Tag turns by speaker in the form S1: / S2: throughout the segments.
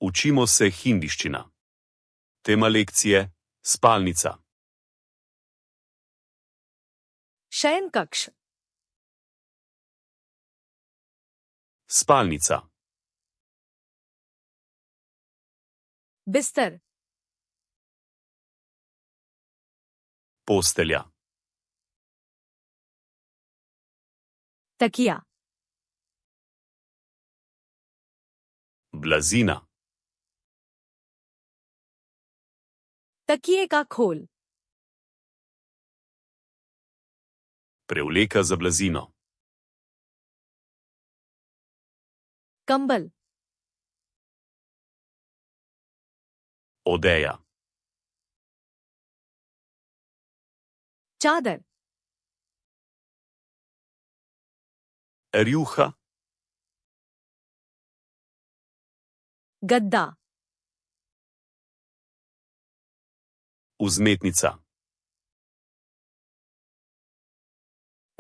S1: Učimo se hindijščina. Tema lekcije: spalnica.
S2: शयन कक्ष,
S1: Spalnica.
S2: बिस्तर,
S1: Postelja.
S2: तकिया,
S1: Blazina.
S2: तकिए का खोल,
S1: Prevleka za blazino.
S2: कंबल,
S1: Odeja.
S2: चादर,
S1: Rjuha.
S2: गद्दा,
S1: Vzmetnica.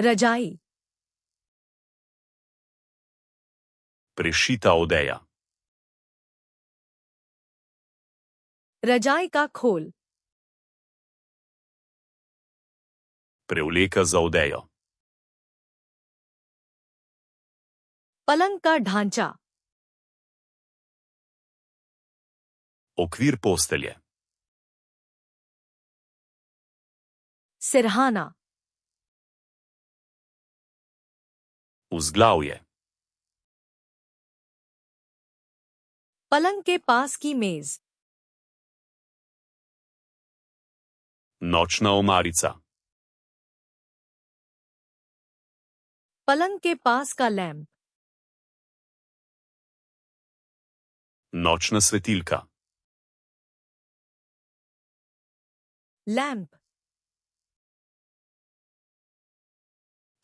S2: रजाई,
S1: Prešita odeja.
S2: रजाई का खोल,
S1: Prevleka za odejo.
S2: पलंग का ढांचा,
S1: Okvir postelje.
S2: सिरहाना,
S1: Vzglavje.
S2: पलंग के पास की मेज,
S1: Nočna omarica.
S2: पलंग के पास का lamp,
S1: Nočna svetilka.
S2: Lamp,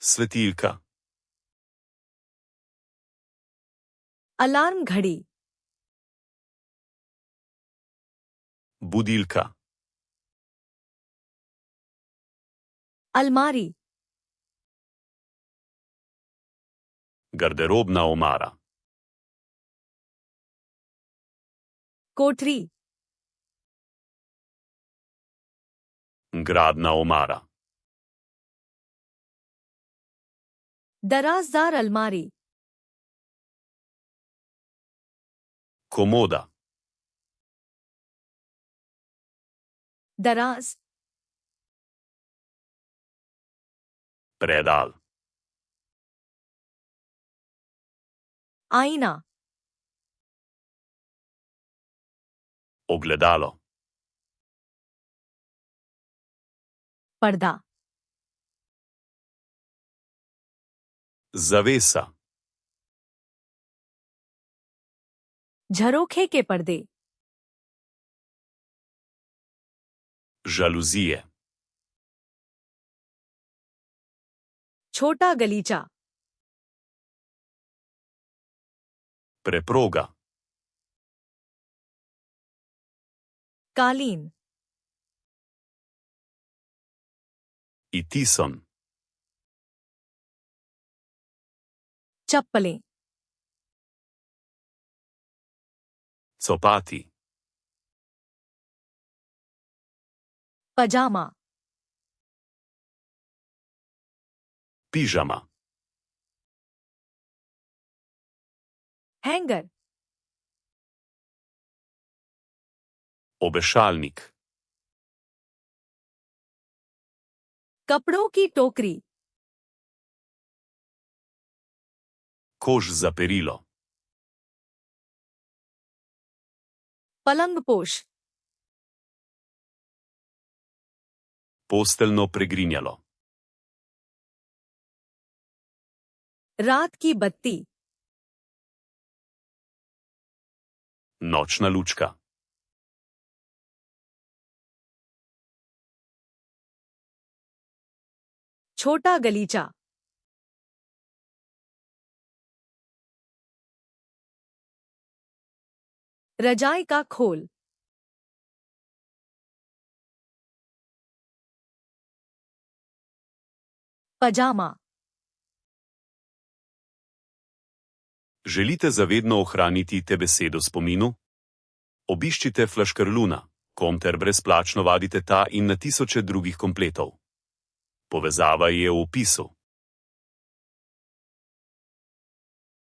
S1: Svetilka.
S2: Alarm घड़ी,
S1: Budilka.
S2: अलमारी,
S1: Garderobna omara.
S2: कोठरी,
S1: Gradna omara.
S2: दराजदार अलमारी,
S1: Komoda.
S2: दराज,
S1: Predal.
S2: आईना,
S1: Ogledalo.
S2: पर्दा,
S1: Zavesa.
S2: झरोखे के पर्दे,
S1: Žaluzije.
S2: छोटा गलीचा,
S1: Preproga.
S2: कालीन,
S1: Itison.
S2: चप्पलें,
S1: Copati.
S2: पजामा,
S1: Pižama.
S2: Hanger,
S1: Obešalnik.
S2: कपड़ों की टोकरी,
S1: Koš za perilo.
S2: पलंग पोश,
S1: Posteljno pregrinjalo.
S2: रात की बत्ती,
S1: Nočna lučka.
S2: छोटा गलीचा, रजाई का खोल, पजामा,
S1: Želite zavedno ohraniti te besede v spominu? Obiščite Flaškarluna, kom ter brezplačno vadite ta in na tisoče drugih kompletov. Povezava je v opisu.